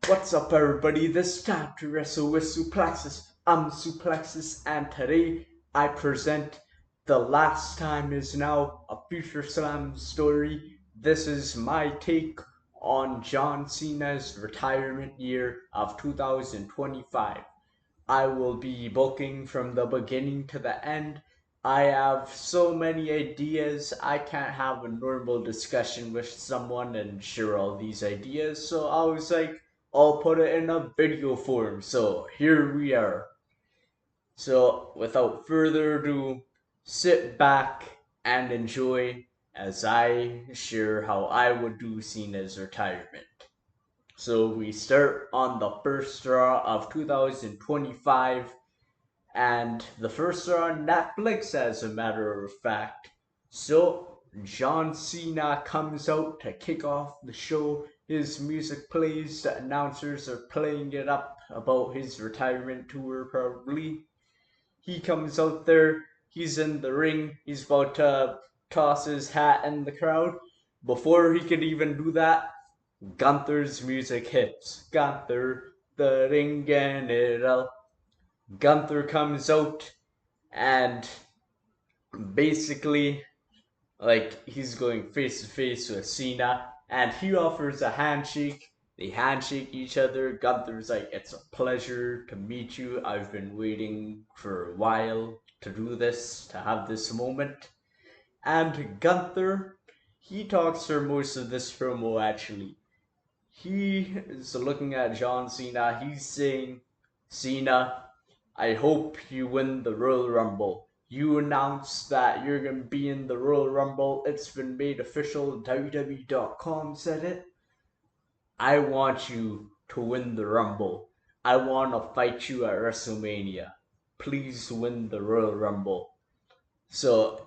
What's up, everybody? This time to wrestle with Suplexus. I'm Suplexus, and today I present The Last Time Is Now, a Future Slam story. This is my take on John Cena's retirement year of 2025. I will be booking from the beginning to the end. I have so many ideas, I can't have a normal discussion with someone and share all these ideas, so I was like, I'll put it in a video form. So here we are. So without further ado, sit back and enjoy as I share how I would do Cena's retirement. So we start on the first draw of 2025, and the first are on Netflix, as a matter of fact. So John Cena comes out to kick off the show. His music plays, the announcers are playing it up about his retirement tour, probably. He comes out there, he's in the ring, he's about to toss his hat in the crowd. Before he could even do that, Gunther's music hits. Gunther, the ring general. Gunther comes out and basically, like, he's going face to face with Cena, and he offers a handshake. They handshake each other. Gunther's like, "It's a pleasure to meet you. I've been waiting for a while to do this, to have this moment." And Gunther, he talks for most of this promo actually. He is looking at John Cena. He's saying, "Cena, I hope you win the Royal Rumble. You announced that you're going to be in the Royal Rumble. It's been made official. WWE.com said it. I want you to win the Rumble. I want to fight you at WrestleMania. Please win the Royal Rumble." So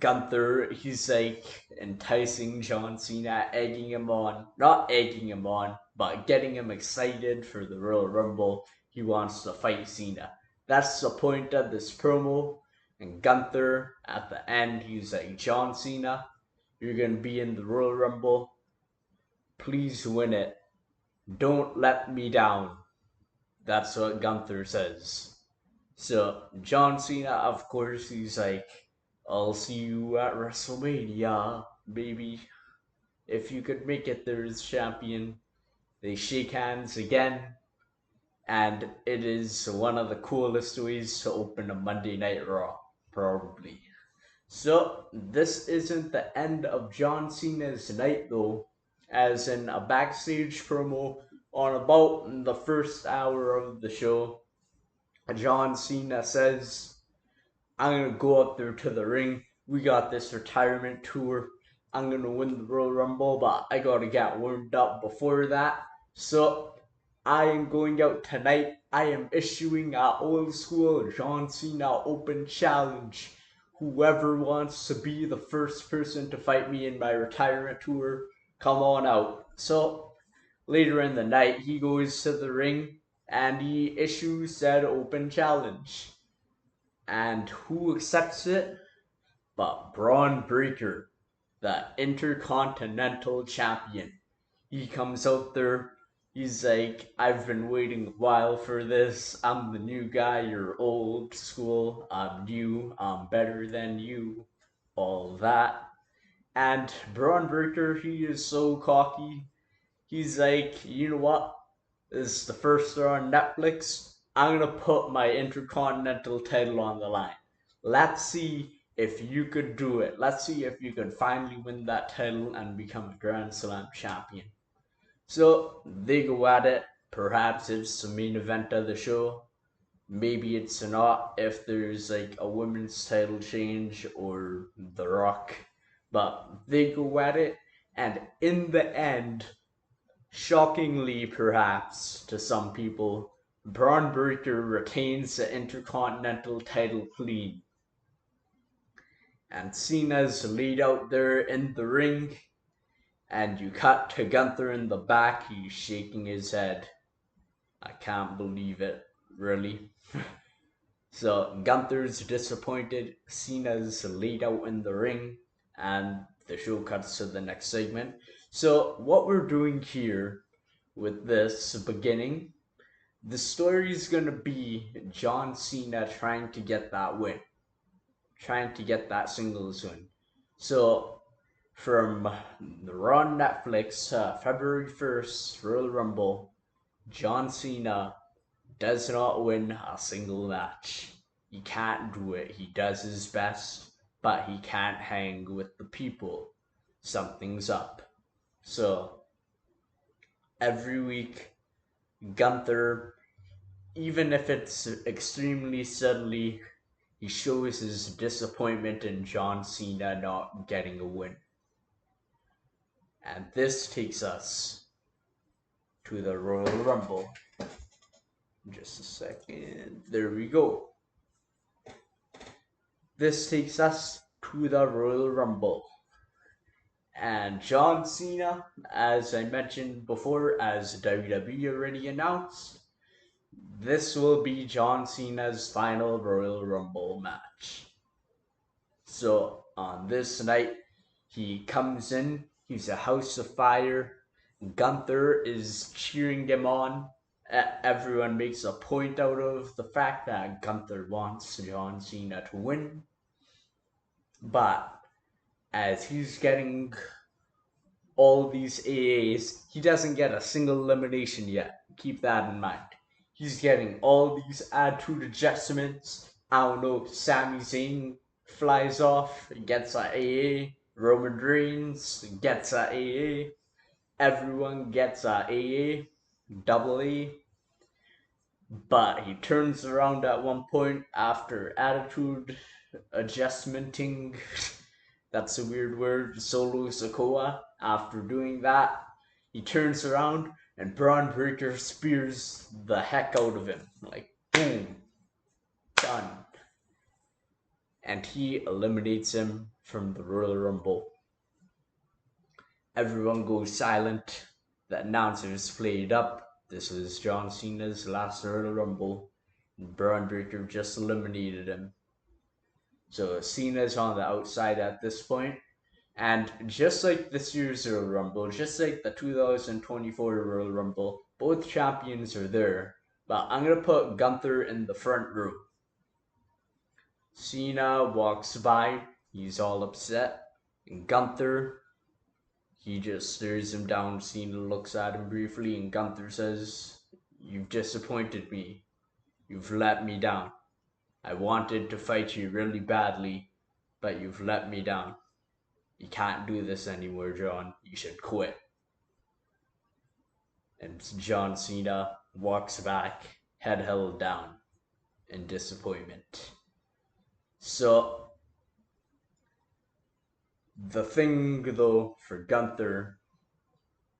Gunther, he's like enticing John Cena, egging him on. Not egging him on, but getting him excited for the Royal Rumble. He wants to fight Cena. That's the point of this promo. And Gunther, at the end, he's like, "John Cena, you're going to be in the Royal Rumble. Please win it. Don't let me down." That's what Gunther says. So John Cena, of course, he's like, "I'll see you at WrestleMania, baby. If you could make it there as champion." They shake hands again, and it is one of the coolest ways to open a Monday Night Raw, probably. So this isn't the end of John Cena's night though, as in a backstage promo on about the first hour of the show, John Cena says, "I'm gonna go up there to the ring. We got this retirement tour. I'm gonna win the Royal Rumble, but I gotta get warmed up before that. So I am going out tonight. I am issuing a old school John Cena Open Challenge. Whoever wants to be the first person to fight me in my retirement tour, come on out." So later in the night, he goes to the ring and he issues said open challenge. And who accepts it but Braun Breaker, the Intercontinental Champion? He comes out there, he's like, "I've been waiting a while for this. I'm the new guy, you're old school. I'm new, I'm better than you." All that. And Braun Breaker, he is so cocky. He's like, "You know what? This is the first star on Netflix. I'm gonna put my Intercontinental title on the line. Let's see if you could do it. Let's see if you could finally win that title and become a Grand Slam champion." So they go at it. Perhaps it's the main event of the show. Maybe it's not if there's like a women's title change or The Rock. But they go at it, and in the end, shockingly perhaps to some people, Braun Breaker retains the Intercontinental title clean. And Cena's laid out there in the ring, and you cut to Gunther in the back. He's shaking his head. "I can't believe it, really." So Gunther's disappointed. Cena's laid out in the ring, and the show cuts to the next segment. So what we're doing here, with this beginning. The story is gonna be John Cena trying to get that win, trying to get that singles win. So from the Raw on Netflix, February 1st, Royal Rumble, John Cena does not win a single match. He can't do it. He does his best, but he can't hang with the people. Something's up. So every week, Gunther, even if it's extremely subtly, he shows his disappointment in John Cena not getting a win. And this takes us to the Royal Rumble. Just a second. There we go. This takes us to the Royal Rumble. And John Cena, as I mentioned before, as WWE already announced, this will be John Cena's final Royal Rumble match. So on this night, he comes in, he's a house of fire. Gunther is cheering him on. Everyone makes a point out of the fact that Gunther wants John Cena to win. But as he's getting all these AAs, he doesn't get a single elimination yet. Keep that in mind. He's getting all these attitude adjustments. I don't know, Sami Zayn flies off, gets a AA. Roman Reigns gets a AA. Everyone gets a AA, double A. But he turns around at one point after attitude adjustmenting. That's a weird word. Solo Sokoa. After doing that, he turns around and Braun Breaker spears the heck out of him. Like, boom. Done. And he eliminates him from the Royal Rumble. Everyone goes silent. The announcers played up. This was John Cena's last Royal Rumble. And Braun Breaker just eliminated him. So Cena's on the outside at this point. And just like this year's Royal Rumble, just like the 2024 Royal Rumble, both champions are there. But I'm going to put Gunther in the front row. Cena walks by. He's all upset. And Gunther, he just stares him down. Cena looks at him briefly, and Gunther says, "You've disappointed me. You've let me down. I wanted to fight you really badly, but you've let me down. You can't do this anymore, John. You should quit." And John Cena walks back, head held down in disappointment. So, the thing though for Gunther,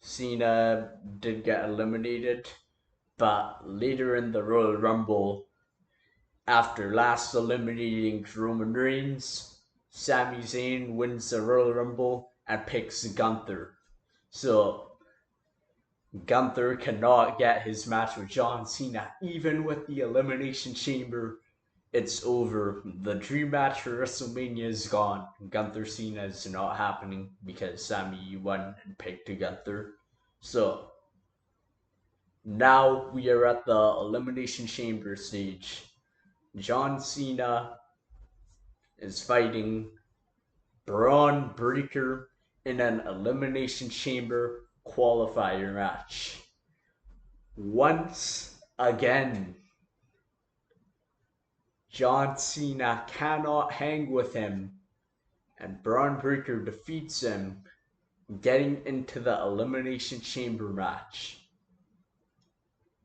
Cena did get eliminated, but later in the Royal Rumble, after last eliminating Roman Reigns, Sami Zayn wins the Royal Rumble and picks Gunther. So Gunther cannot get his match with John Cena. Even with the Elimination Chamber, it's over. The dream match for WrestleMania is gone. Gunther Cena is not happening because Sami won and picked Gunther. So now we are at the Elimination Chamber stage. John Cena is fighting Braun Breaker in an Elimination Chamber qualifier match. Once again, John Cena cannot hang with him, and Braun Breaker defeats him, getting into the Elimination Chamber match.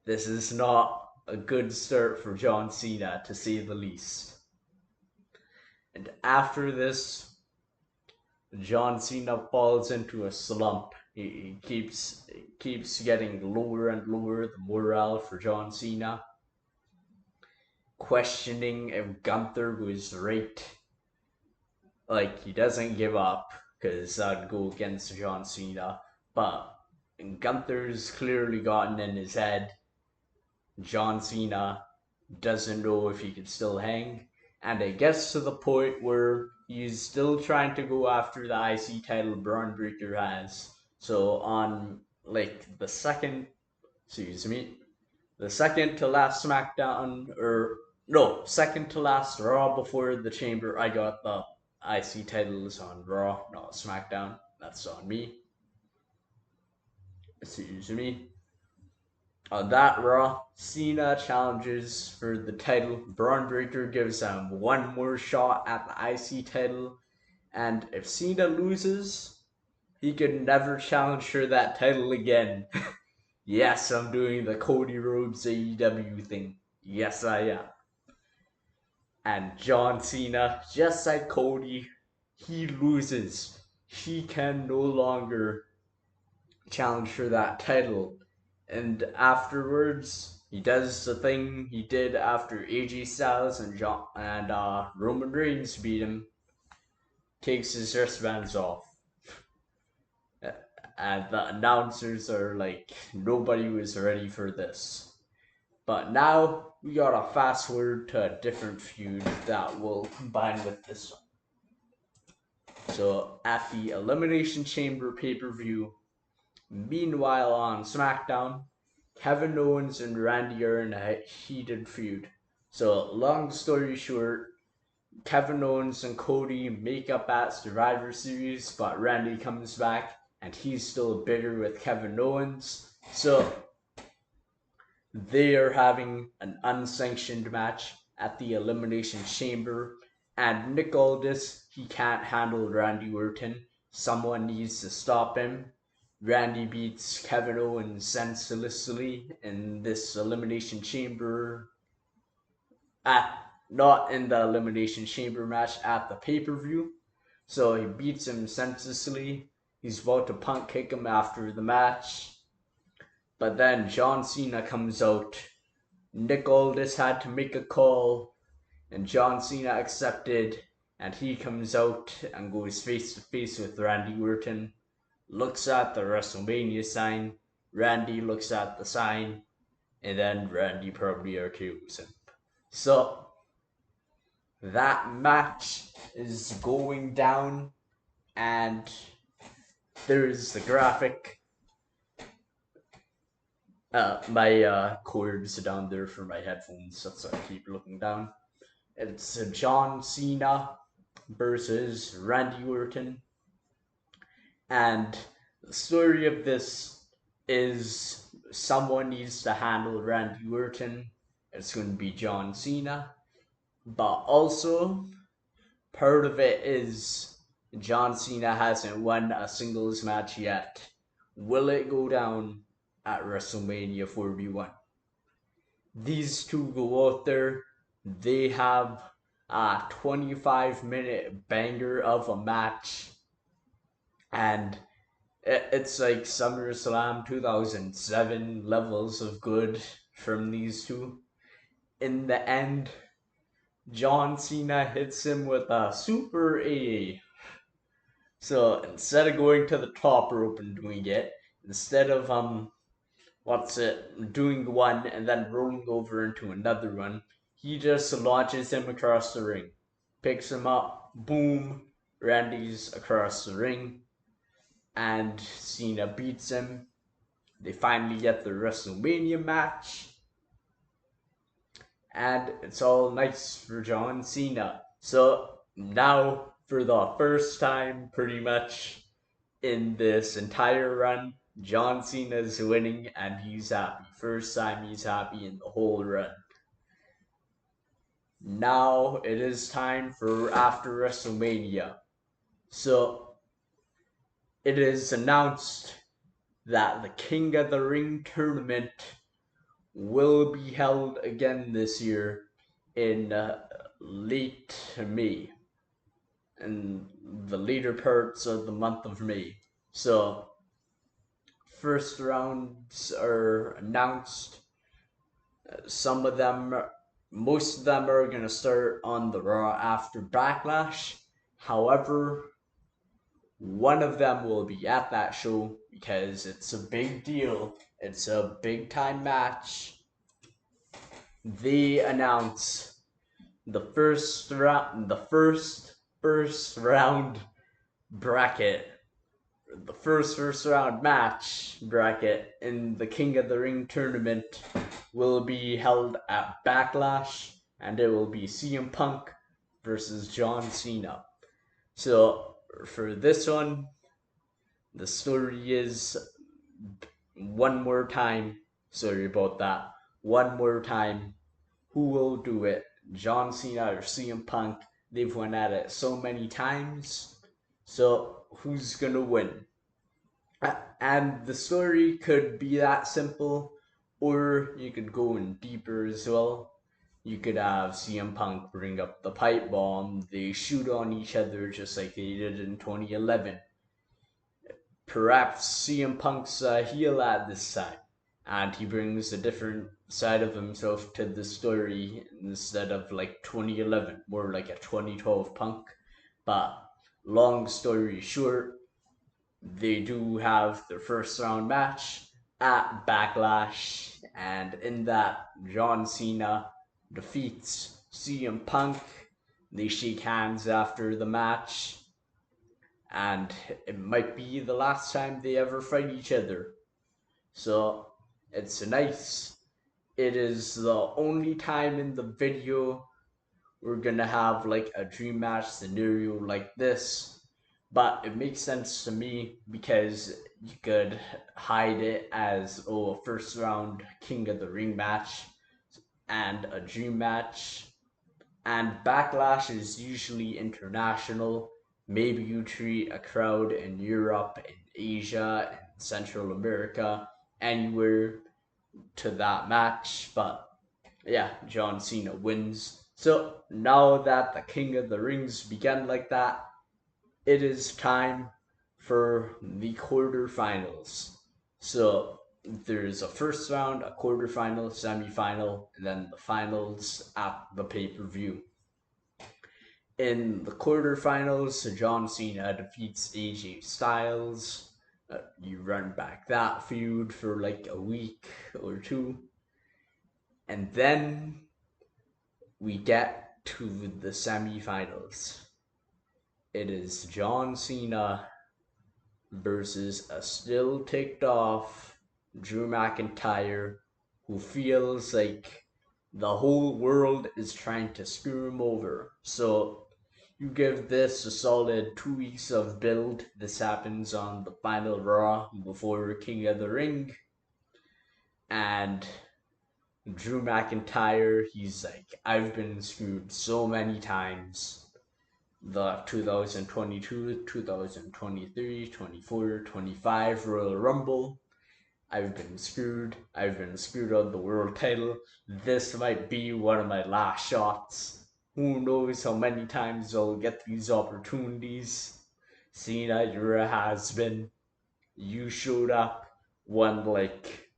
This is not a good start for John Cena, to say the least. And after this, John Cena falls into a slump. He keeps getting lower and lower, the morale for John Cena. Questioning if Gunther was right. Like, he doesn't give up, because that'd go against John Cena. But Gunther's clearly gotten in his head. John Cena doesn't know if he can still hang. And it gets to the point where he's still trying to go after the IC title Braun Breaker has. So on like the second Excuse me. The second to last SmackDown, or no, second to last Raw before the Chamber, I got the IC titles on Raw, not SmackDown. That's on me. Excuse me. On that Raw, Cena challenges for the title. Braun Breaker gives him one more shot at the IC title. And if Cena loses, he could never challenge for that title again. Yes, I'm doing the Cody Rhodes AEW thing. Yes, I am. And John Cena, just like Cody, he loses. He can no longer challenge for that title. And afterwards, he does the thing he did after AJ Styles and Roman Reigns beat him. Takes his wristbands off. And the announcers are like, nobody was ready for this. But now we gotta fast forward to a different feud that will combine with this one. So at the Elimination Chamber pay-per-view, meanwhile on SmackDown, Kevin Owens and Randy are in a heated feud. So long story short, Kevin Owens and Cody make up at Survivor Series, but Randy comes back and he's still bitter with Kevin Owens. So they are having an unsanctioned match at the Elimination Chamber, and Nick Aldis, he can't handle Randy Orton. Someone needs to stop him. Randy beats Kevin Owens senselessly in this Elimination Chamber not in the Elimination Chamber match at the pay-per-view. So he beats him senselessly. He's about to punt kick him after the match. But then John Cena comes out. Nick Aldis had to make a call, and John Cena accepted. And he comes out and goes face to face with Randy Orton. Looks at the WrestleMania sign. Randy looks at the sign, and then Randy probably RKO's him. So that match is going down, and there's the graphic. My cords down there for my headphones, that's why I keep looking down. It's John Cena versus Randy Orton, and the story of this is someone needs to handle Randy Orton. It's going to be John Cena, but also part of it is John Cena hasn't won a singles match yet. Will it go down at WrestleMania 41? These two go out there. They have a 25-minute banger of a match. And it's like SummerSlam 2007 levels of good from these two. In the end, John Cena hits him with a super AA. So instead of going to the top rope and doing it, instead of doing one and then rolling over into another one, he just launches him across the ring, picks him up, boom, Randy's across the ring, and Cena beats him. They finally get the WrestleMania match, and it's all nice for John Cena. So now, for the first time, pretty much in this entire run, John Cena's winning and he's happy. First time he's happy in the whole run. Now it is time for after WrestleMania. So it is announced that the King of the Ring tournament will be held again this year in late May, in the later parts of the month of May. So first rounds are announced. Most of them are going to start on the Raw after Backlash. However, one of them will be at that show because it's a big deal. It's a big time match. They announce the first round bracket. the first round match bracket in the King of the Ring tournament will be held at Backlash, and it will be CM Punk versus John Cena. So for this one, the story is one more time. Sorry about that. One more time. Who will do it? John Cena or CM Punk? They've went at it so many times. So who's gonna win? And the story could be that simple, or you could go in deeper as well. You could have CM Punk bring up the pipe bomb, they shoot on each other just like they did in 2011. Perhaps CM Punk's heel at this time, and he brings a different side of himself to the story instead of like 2011, more like a 2012 Punk. But long story short, they do have their first round match at Backlash, and in that, John Cena defeats CM Punk. They shake hands after the match, and it might be the last time they ever fight each other. So it's nice. It is the only time in the video we're gonna have like a dream match scenario like this, but it makes sense to me because you could hide it as a first round King of the Ring match and a dream match, and Backlash is usually international. Maybe you treat a crowd in Europe, in Asia, in Central America, anywhere to that match, but yeah, John Cena wins. So now that the King of the Rings began like that, it is time for the quarterfinals. So there's a first round, a quarterfinal, semifinal, and then the finals at the pay per view. In the quarterfinals, John Cena defeats AJ Styles. You run back that feud for like a week or two. And then we get to the semifinals. It is John Cena versus a still ticked off Drew McIntyre, who feels like the whole world is trying to screw him over. So you give this a solid 2 weeks of build. This happens on the final Raw before King of the Ring. And Drew McIntyre, he's like, I've been screwed so many times. The 2022, 2023, 24, 25 Royal Rumble. I've been screwed. I've been screwed on the world title. This might be one of my last shots. Who knows how many times I'll get these opportunities. Cena, you're a has-been. You showed up, won like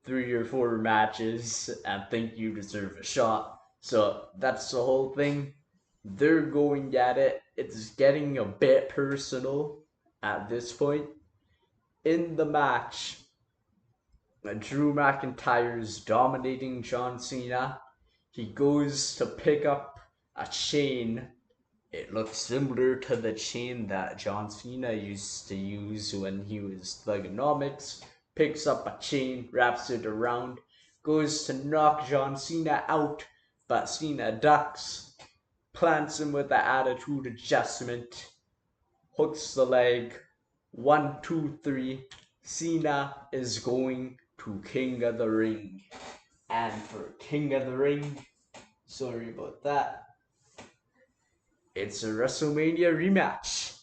3 or 4 matches, and think you deserve a shot. So that's the whole thing. They're going at it. It's getting a bit personal at this point. In the match, Drew McIntyre's dominating John Cena. He goes to pick up a chain. It looks similar to the chain that John Cena used to use when he was Thugonomics. Picks up a chain, wraps it around, goes to knock John Cena out, but Cena ducks, plants him with the attitude adjustment, hooks the leg. 1, 2, 3. Cena is going to King of the Ring. And for King of the Ring, sorry about that, it's a WrestleMania rematch.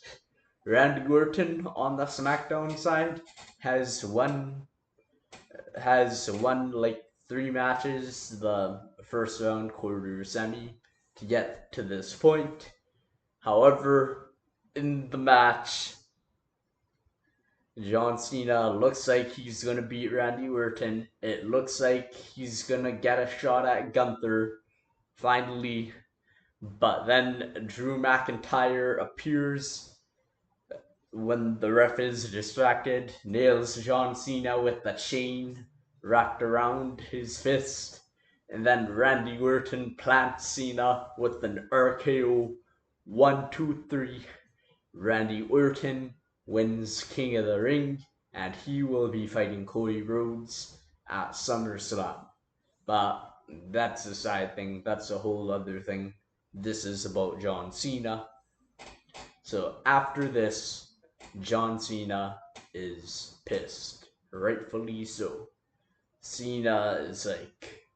Randy Orton on the SmackDown side has won like 3 matches, the first round, quarter, semi, to get to this point. However, in the match, John Cena looks like he's gonna beat Randy Orton. It looks like he's gonna get a shot at Gunther finally, but then Drew McIntyre appears when the ref is distracted, nails John Cena with the chain wrapped around his fist, and then Randy Orton plants Cena with an RKO. 1, 2, 3. Randy Orton wins King of the Ring, and he will be fighting Cody Rhodes at SummerSlam. But that's a side thing, that's a whole other thing. This is about John Cena. So after this, John Cena is pissed, rightfully so. Cena is like,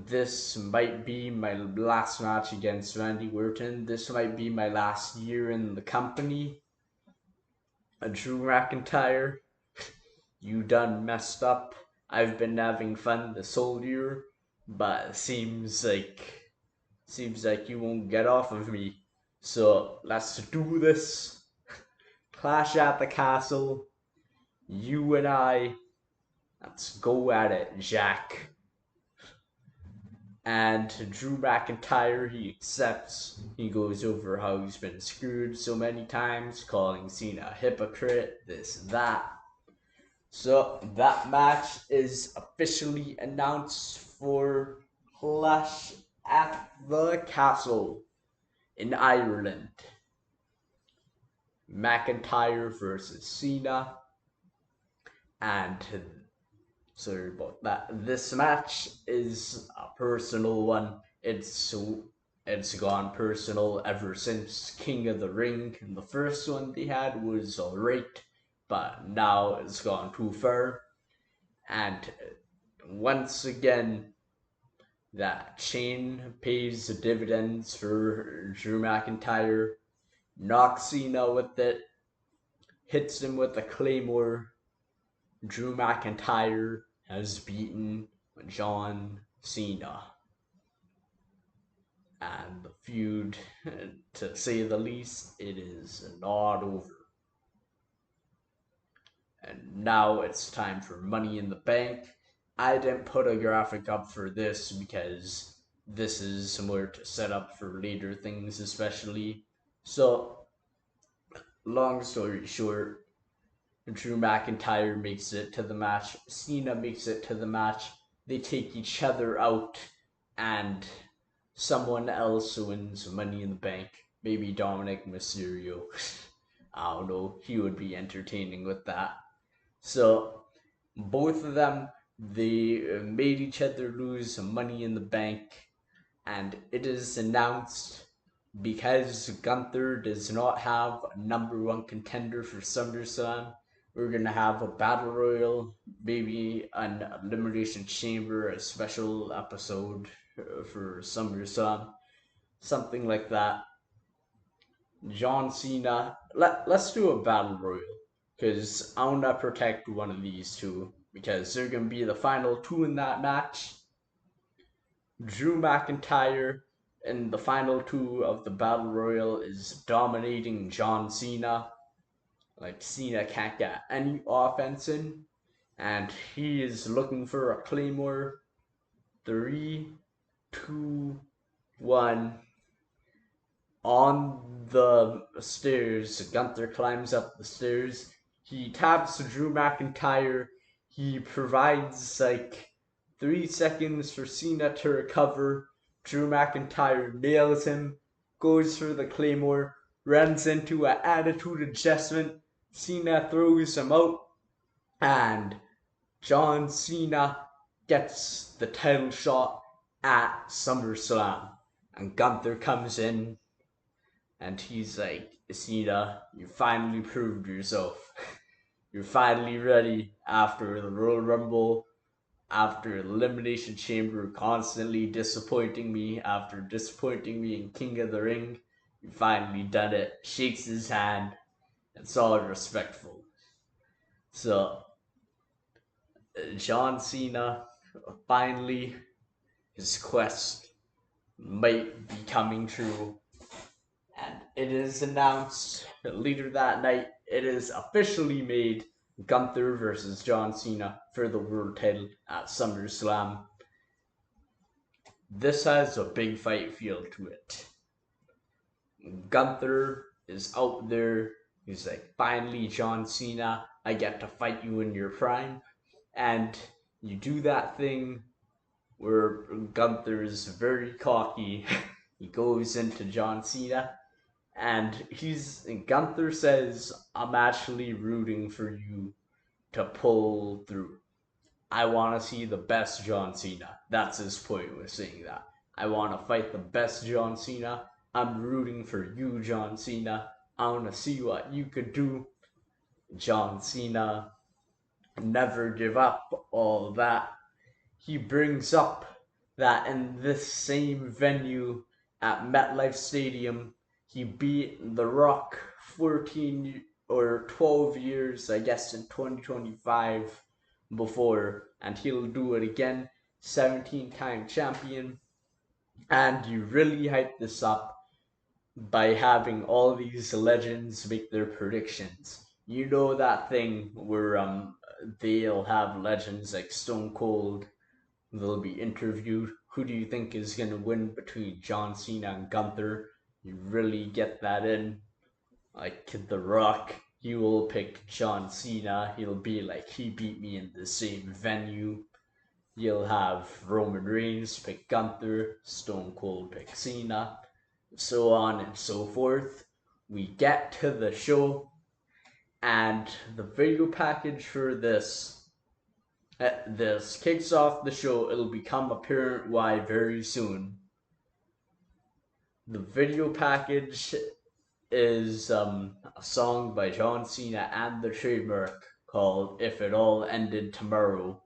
this might be my last match against Randy Orton. This might be my last year in the company. Drew McIntyre, you done messed up. I've been having fun this whole year, but seems like you won't get off of me. So let's do this. Clash at the castle. You and I. Let's go at it, Jack. And Drew McIntyre, he accepts. He goes over how he's been screwed so many times, calling Cena a hypocrite, this, that. So that match is officially announced for Clash at the Castle in Ireland. McIntyre versus Cena. And sorry about that. This match is a personal one. It's gone personal ever since King of the Ring. The first one they had was alright, but now it's gone too far. And once again, that chain pays dividends for Drew McIntyre. Knocks Cena with it, hits him with a claymore. Drew McIntyre has beaten John Cena. And the feud, to say the least, it is not over. And now it's time for Money in the Bank. I didn't put a graphic up for this because this is more to set up for later things, especially. So, long story short, Drew McIntyre makes it to the match. Cena makes it to the match. They take each other out, and someone else wins Money in the Bank. Maybe Dominic Mysterio. I don't know. He would be entertaining with that. So both of them, they made each other lose Money in the Bank, and it is announced because Gunther does not have a number one contender for SummerSlam. We're gonna have a battle royal, maybe an elimination chamber, a special episode for SummerSlam, something like that. John Cena. Let's do a battle royal because I want to protect one of these two because they're gonna be the final two in that match. Drew McIntyre in the final two of the battle royal is dominating John Cena. Like Cena can't get any offense in, and he is looking for a claymore. 3, 2, 1. On the stairs, Gunther climbs up the stairs. He taps Drew McIntyre. He provides like 3 seconds for Cena to recover. Drew McIntyre nails him, goes for the claymore, runs into an attitude adjustment. Cena throws him out, and John Cena gets the title shot at SummerSlam. And Gunther comes in, and he's like, Cena, you finally proved yourself. You're finally ready after the Royal Rumble, after Elimination Chamber constantly disappointing me, after disappointing me in King of the Ring. You finally done it. Shakes his hand. It's all respectful. So, John Cena, finally, his quest might be coming true. And it is announced later that night, it is officially made Gunther versus John Cena for the world title at SummerSlam. This has a big fight feel to it. Gunther is out there. He's like, finally, John Cena, I get to fight you in your prime. And you do that thing where Gunther is very cocky. He goes into John Cena And Gunther says, "I'm actually rooting for you to pull through. I want to see the best John Cena." That's his point with saying that. "I want to fight the best John Cena. I'm rooting for you, John Cena. I want to see what you could do." John Cena, never give up, all that. He brings up that in this same venue at MetLife Stadium, he beat The Rock 14 or 12 years, I guess, in 2025 before, and he'll do it again. 17-time champion. And you really hype this up by having all these legends make their predictions. You know that thing where they'll have legends like Stone Cold, they'll be interviewed. Who do you think is gonna win between John Cena and Gunther? You really get that in. Like The Rock, he will pick John Cena. He'll be like, he beat me in the same venue. You'll have Roman Reigns pick Gunther, Stone Cold pick Cena, so on and so forth. We get to the show, and the video package for this kicks off the show. It'll become apparent why very soon. The video package is a song by John Cena and the Trademark called "If It All Ended Tomorrow."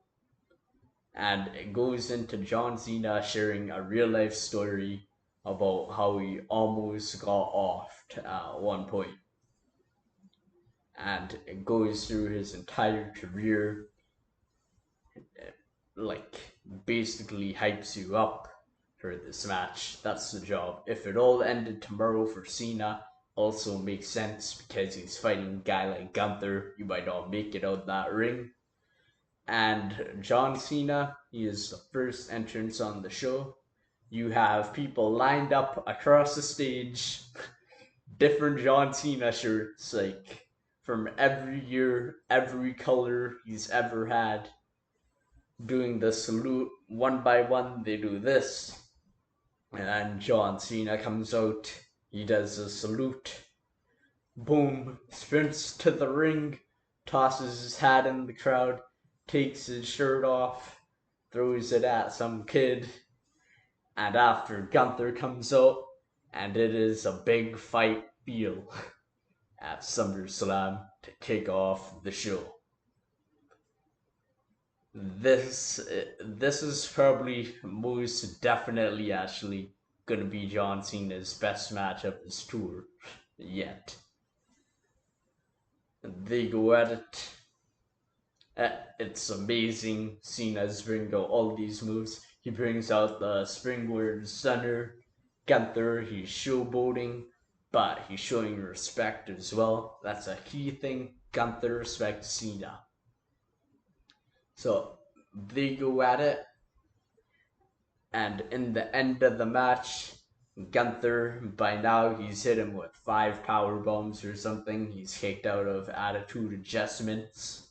And it goes into John Cena sharing a real life story about how he almost got offed at one point. And it goes through his entire career, like basically hypes you up for this match. That's the job. If it all ended tomorrow for Cena, also makes sense because he's fighting a guy like Gunther. You might not make it out that ring. And John Cena, he is the first entrance on the show. You have people lined up across the stage, different John Cena shirts, like from every year, every color he's ever had, doing the salute one by one. They do this, and John Cena comes out. He does a salute. Boom, sprints to the ring, tosses his hat in the crowd, takes his shirt off, throws it at some kid, and after Gunther comes out, and it is a big fight feel at SummerSlam to kick off the show. This is probably most definitely actually gonna be John Cena's best match of this tour yet. They go at it. It's amazing. Cena's bringing out all these moves. He brings out the springboard stunner. Gunther, he's showboating, but he's showing respect as well. That's a key thing. Gunther respects Cena. So they go at it, and in the end of the match, Gunther, by now he's hit him with 5 power bombs or something. He's kicked out of Attitude Adjustments,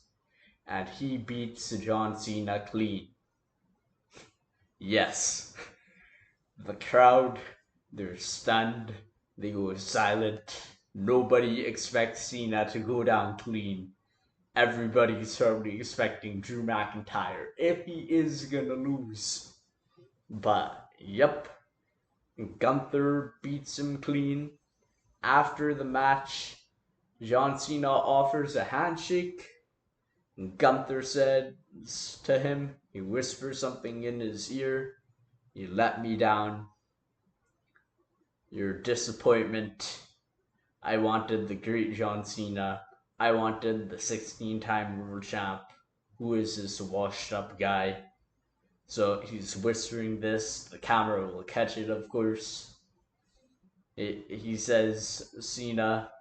and he beats John Cena clean. Yes. The crowd, they're stunned. They go silent. Nobody expects Cena to go down clean. Everybody's probably expecting Drew McIntyre if he is gonna lose. But, yep. Gunther beats him clean. After the match, John Cena offers a handshake. Gunther said to him, he whispers something in his ear. "You let me down. Your disappointment. I wanted the great John Cena. I wanted the 16-time world champ. Who is this washed up guy?" So he's whispering this. The camera will catch it, of course. He says, "Cena,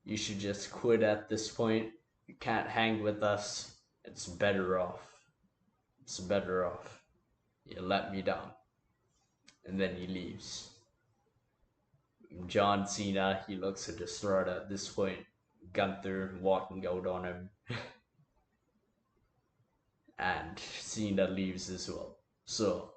you should just quit at this point. You can't hang with us. It's better off. It's better off. You let me down." And then he leaves. John Cena, he looks distraught at this point. Gunther walking out on him. And Cena leaves as well. So,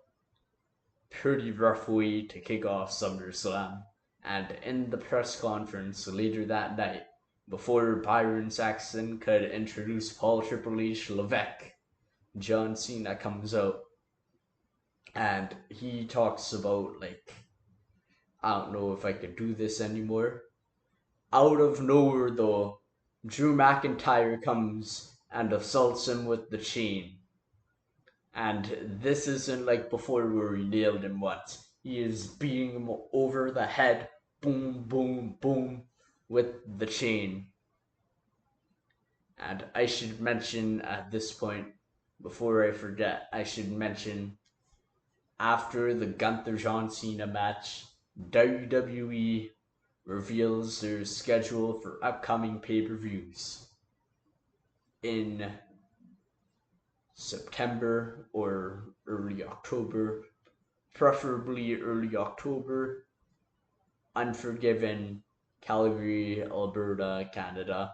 pretty rough way to kick off SummerSlam. And in the press conference later that night, before Byron Saxton could introduce Paul Triple H Levesque, John Cena comes out and he talks about, like, I don't know if I could do this anymore. Out of nowhere, though, Drew McIntyre comes and assaults him with the chain. And this isn't like before where he nailed him once. He is beating him over the head, boom, boom, boom, with the chain. And I should mention at this point, before I forget, I should mention after the Gunther John Cena match, WWE reveals their schedule for upcoming pay-per-views in September or early October, preferably early October. Unforgiven, Calgary, Alberta, Canada.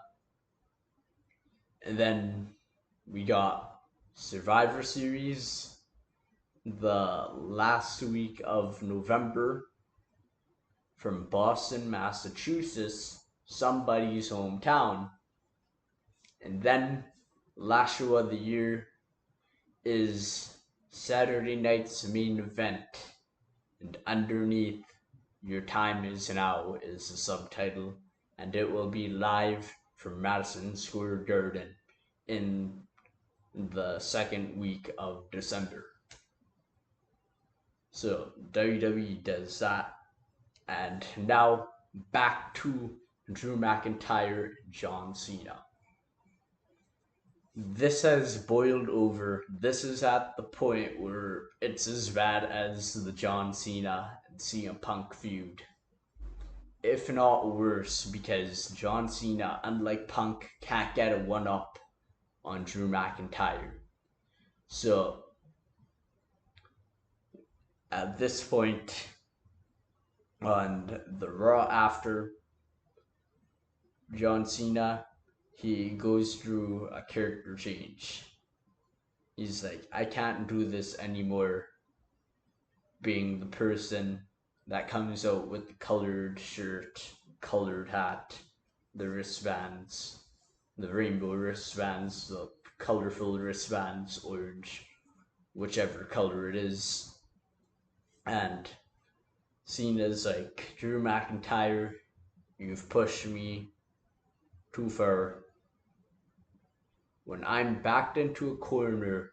And then we got Survivor Series the last week of November from Boston, Massachusetts, somebody's hometown. And then last show of the year is Saturday night's main event. And underneath "Your Time Is Now" is the subtitle, and it will be live from Madison Square Garden in the second week of December. So WWE does that. And now back to Drew McIntyre and John Cena. This has boiled over. This is at the point where it's as bad as the John Cena and CM Punk feud, if not worse, because John Cena, unlike Punk, can't get a one-up on Drew McIntyre. So at this point, on the Raw after, John Cena, he goes through a character change. He's like, I can't do this anymore, being the person that comes out with the colored shirt, colored hat, the wristbands, the rainbow wristbands, the colorful wristbands, orange, whichever color it is. And Cena's like, Drew McIntyre, you've pushed me too far. When I'm backed into a corner,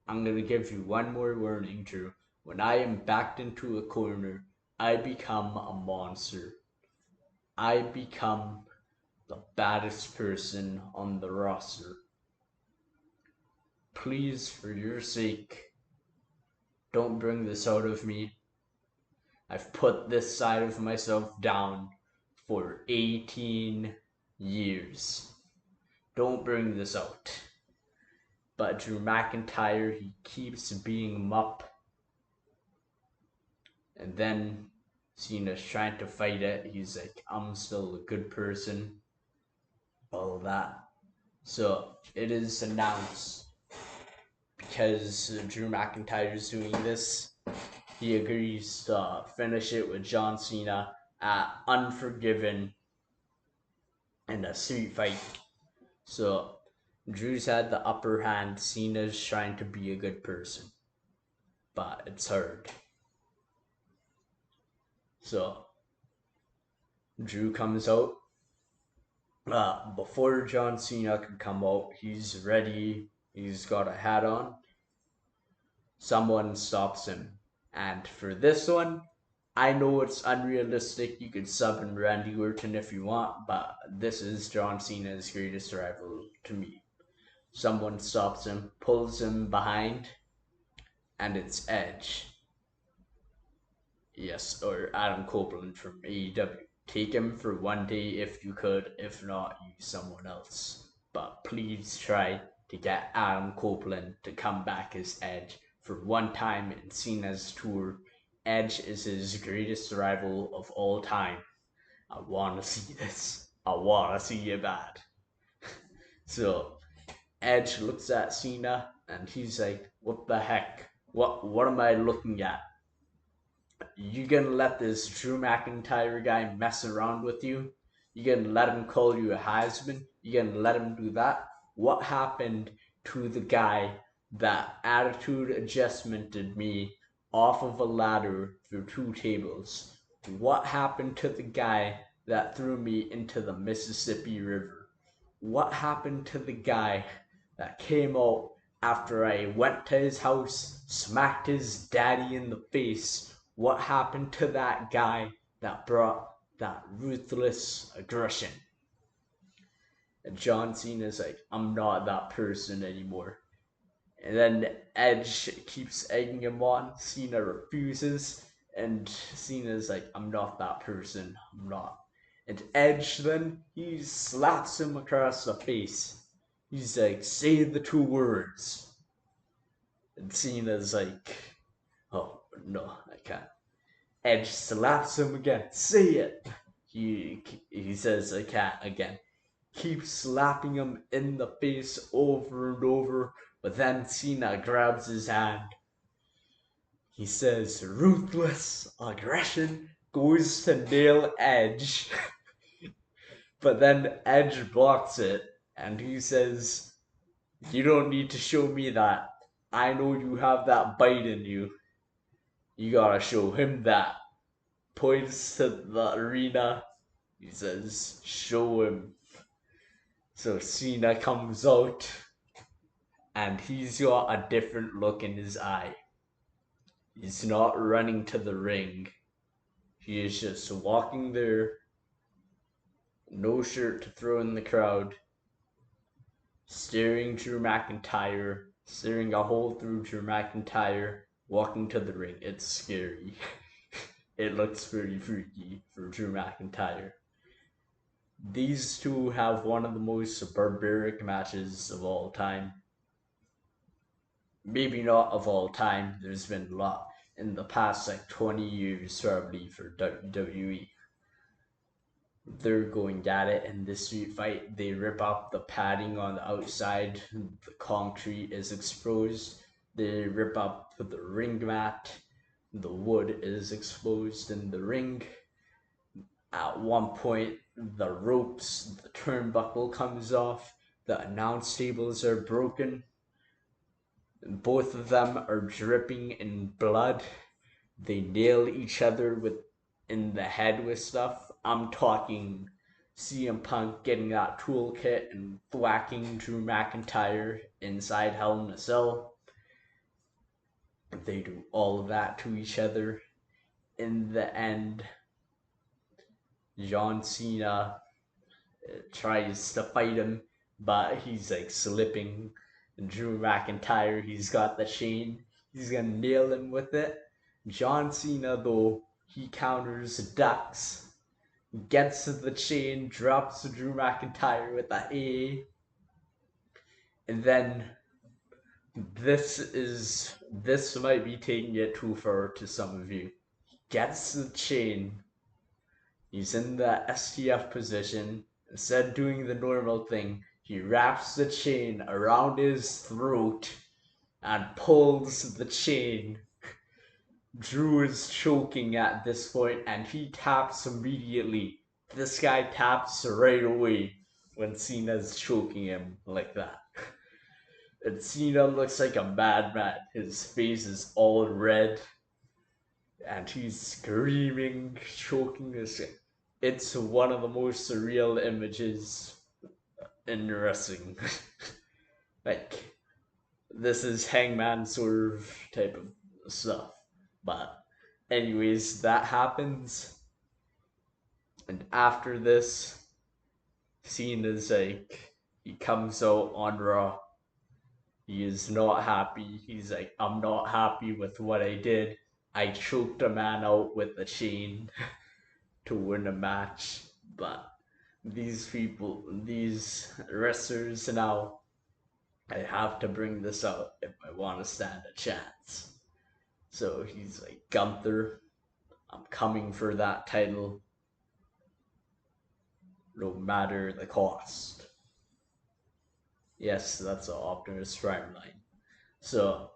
I'm going to give you one more warning, Drew. When I am backed into a corner, I become a monster. I become the baddest person on the roster. Please, for your sake, don't bring this out of me. I've put this side of myself down for 18 years. Don't bring this out. But Drew McIntyre, he keeps beating him up. And then Cena's trying to fight it. He's like, I'm still a good person. All of that. So it is announced, because Drew McIntyre is doing this, he agrees to finish it with John Cena at Unforgiven in a street fight. So Drew's had the upper hand. Cena's trying to be a good person, but it's hard. So Drew comes out. Before John Cena can come out, he's ready. He's got a hat on. Someone stops him. And for this one, I know it's unrealistic. You could sub in Randy Orton if you want, but this is John Cena's greatest rival to me. Someone stops him, pulls him behind, and it's Edge. Yes, or Adam Copeland from AEW. Take him for one day if you could. If not, use someone else. But please try to get Adam Copeland to come back as Edge for one time in Cena's tour. Edge is his greatest rival of all time. I want to see this. I want to see it bad. So Edge looks at Cena and he's like, what the heck? What am I looking at? You gonna let this Drew McIntyre guy mess around with you? You gonna let him call you a has-been? You gonna let him do that? What happened to the guy that attitude adjustmented me off of a ladder through 2 tables? What happened to the guy that threw me into the Mississippi River? What happened to the guy that came out after I went to his house, smacked his daddy in the face? What happened to that guy that brought that ruthless aggression? And John Cena's like, I'm not that person anymore. And then Edge keeps egging him on. Cena refuses. And Cena's like, I'm not that person. I'm not. And Edge then, he slaps him across the face. He's like, say the 2 words. And Cena's like, oh, no, I can't. Edge slaps him again. Say it. He says, I can't again. Keeps slapping him in the face over and over. But then Cena grabs his hand. He says, ruthless aggression, goes to nail Edge. But then Edge blocks it. And he says, you don't need to show me that. I know you have that bite in you. You gotta show him that. Points to the arena. He says, show him. So Cena comes out, and he's got a different look in his eye. He's not running to the ring. He is just walking there, no shirt to throw in the crowd, staring Drew McIntyre, staring a hole through Drew McIntyre, walking to the ring. It's scary. It looks pretty freaky for Drew McIntyre. These two have one of the most barbaric matches of all time. Maybe not of all time. There's been a lot in the past, like 20 years, probably, for WWE. They're going at it in this street fight. They rip up the padding on the outside. The concrete is exposed. They rip up the ring mat. The wood is exposed in the ring. At one point, the ropes, the turnbuckle comes off. The announce tables are broken. Both of them are dripping in blood. They nail each other in the head with stuff. I'm talking CM Punk getting that toolkit and thwacking Drew McIntyre inside Hell in a Cell. They do all of that to each other. In the end, John Cena tries to fight him, but he's like slipping. And Drew McIntyre, he's got the chain. He's gonna nail him with it. John Cena, though, he counters, ducks, gets to the chain, drops Drew McIntyre with the A. And then this might be taking it too far to some of you. Gets the chain. He's in the STF position. Instead of doing the normal thing, he wraps the chain around his throat and pulls the chain. Drew is choking at this point, and he taps immediately. This guy taps right away when Cena's choking him like that. And Cena looks like a madman. His face is all red, and he's screaming, choking this guy. It's one of the most surreal images in wrestling. Like, this is Hangman Swerve type of stuff. But anyways, that happens. And after this, Cena's like, he comes out on Raw. He is not happy. He's like, I'm not happy with what I did. I choked a man out with a chain to win a match. But these wrestlers now, I have to bring this out if I want to stand a chance. So he's like, Gunther, I'm coming for that title no matter the cost. Yes, that's an Optimus Prime line. So,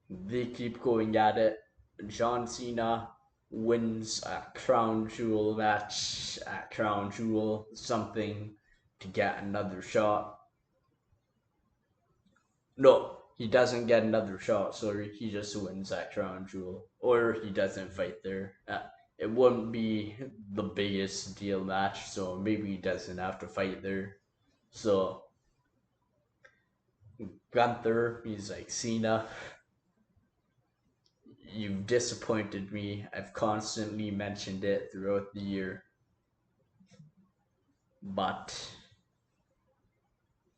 They keep going at it. John Cena wins a crown jewel match at Crown Jewel something to get another shot. No, he doesn't get another shot. Sorry, he just wins that crown jewel, or he doesn't fight there. It wouldn't be the biggest deal match, so maybe he doesn't have to fight there. So Gunther, he's like, Cena, you've disappointed me. I've constantly mentioned it throughout the year, but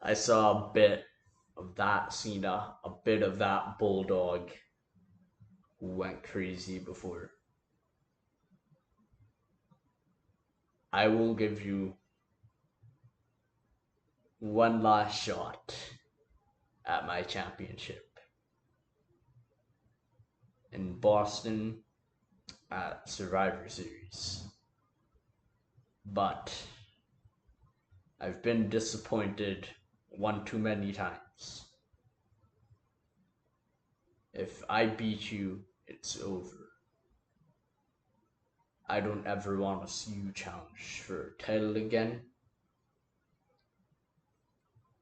I saw a bit of that Cena, a bit of that bulldog who went crazy before. I will give you one last shot at my championship in Boston at Survivor Series. But I've been disappointed one too many times. If I beat you, it's over. I don't ever want to see you challenge for a title again.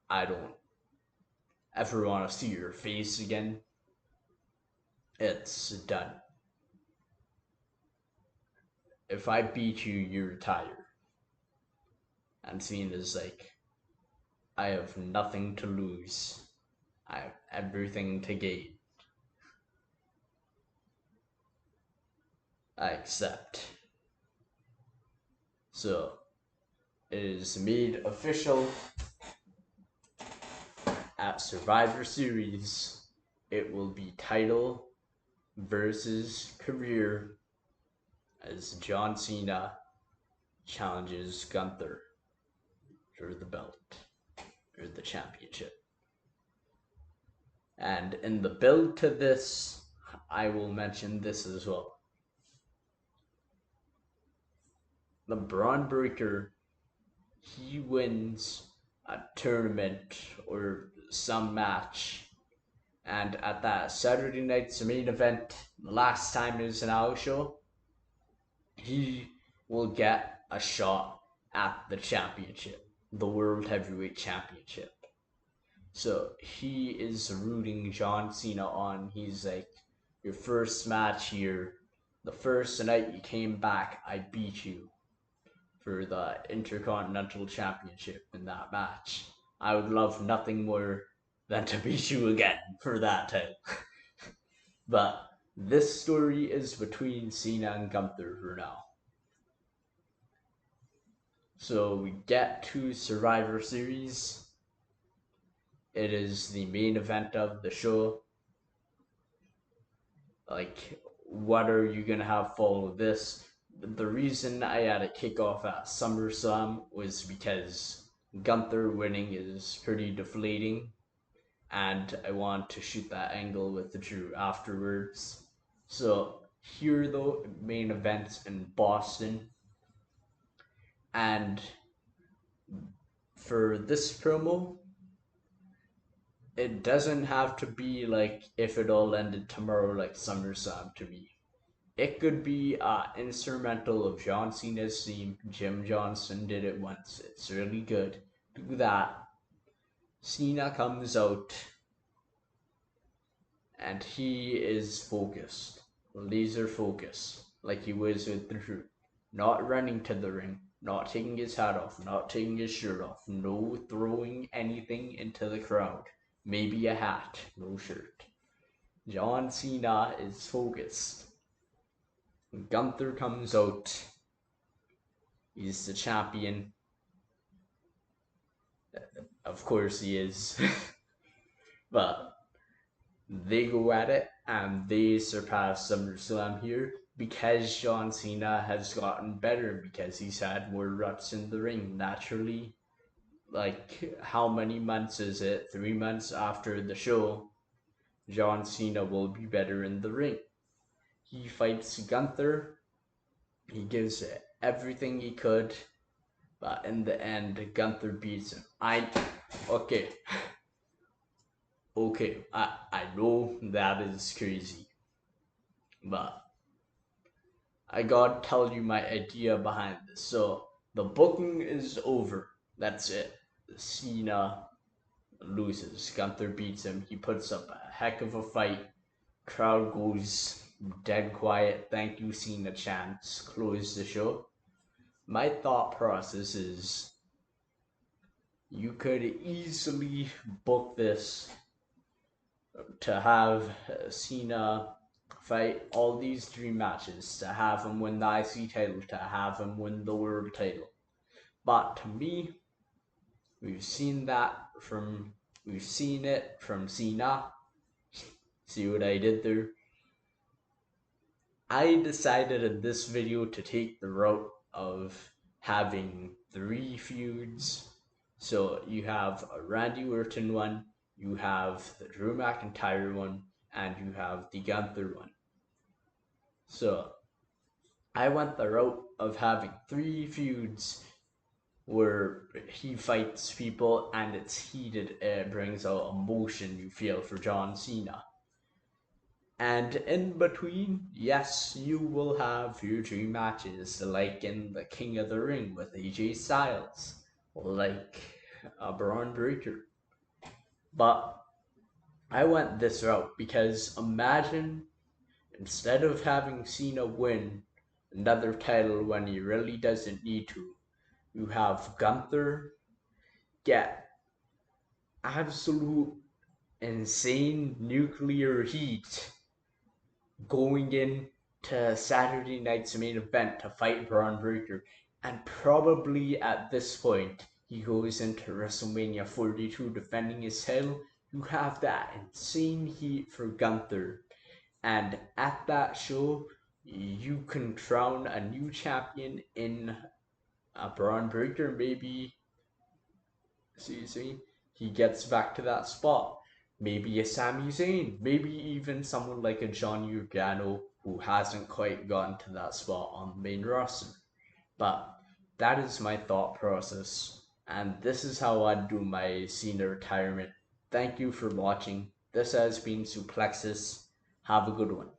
I don't ever want to see your face again. It's done. If I beat you, you retire. And Cena's like, I have nothing to lose. I have everything to gain. I accept. So, it is made official at Survivor Series. It will be title versus career as John Cena challenges Gunther for the belt, or the championship. And in the build to this, I will mention this as well. The Braun Breaker, he wins a tournament or some match, and at that Saturday night's main event, the last time it was an hour show, he will get a shot at the championship, the World Heavyweight Championship. So he is rooting John Cena on. He's like, your first match here, the first night you came back, I beat you for the Intercontinental Championship in that match. I would love nothing more than to beat you again for that title. But this story is between Cena and Gunther for now. So we get to Survivor Series. It is the main event of the show. Like, what are you gonna have follow this? The reason I had a kickoff at SummerSlam was because Gunther winning is pretty deflating, and I want to shoot that angle with Drew afterwards. So here, though, main events in Boston, and for this promo, it doesn't have to be like if it all ended tomorrow like SummerSlam to me. It could be instrumental of John Cena's theme. Jim Johnson did it once. It's really good. Do that. Cena comes out and he is focused. Laser focus. Like he was with the Drew. Not running to the ring. Not taking his hat off. Not taking his shirt off. No throwing anything into the crowd. Maybe a hat. No shirt. John Cena is focused. Gunther comes out. He's the champion. Of course he is. But they go at it and they surpass SummerSlam here because John Cena has gotten better, because he's had more reps in the ring naturally. Like, how many months is it? 3 months after the show, John Cena will be better in the ring. He fights Gunther. He gives it everything he could. But in the end, Gunther beats him. Okay. Okay, I know that is crazy, but I gotta tell you my idea behind this. So the booking is over. That's it. Cena loses. Gunther beats him. He puts up a heck of a fight. Crowd goes dead quiet. Thank you, Cena chants. Close the show. My thought process is you could easily book this to have Cena fight all these dream matches, to have him win the IC title, to have him win the world title. But to me, we've seen that from we've seen it from Cena. See what I did there? I decided in this video to take the route of having three feuds. So you have a Randy Orton one, you have the Drew McIntyre one, and you have the Gunther one. So I went the route of having three feuds where he fights people and it's heated, it brings out emotion you feel for John Cena. And in between, yes, you will have your dream matches, like in the King of the Ring with AJ Styles, like a Braun Breaker. But I went this route because imagine instead of having Cena win another title when he really doesn't need to, you have Gunther get absolute insane nuclear heat going in to Saturday night's main event to fight Braun Breaker. And probably at this point, he goes into WrestleMania 42 defending his title. You have that insane heat for Gunther. And at that show, you can crown a new champion in a Braun Breaker. Maybe, see, he gets back to that spot. Maybe a Sami Zayn, maybe even someone like a Johnny Gargano who hasn't quite gotten to that spot on the main roster. But that is my thought process, and this is how I do my senior retirement. Thank you for watching. This has been Suplexus. Have a good one.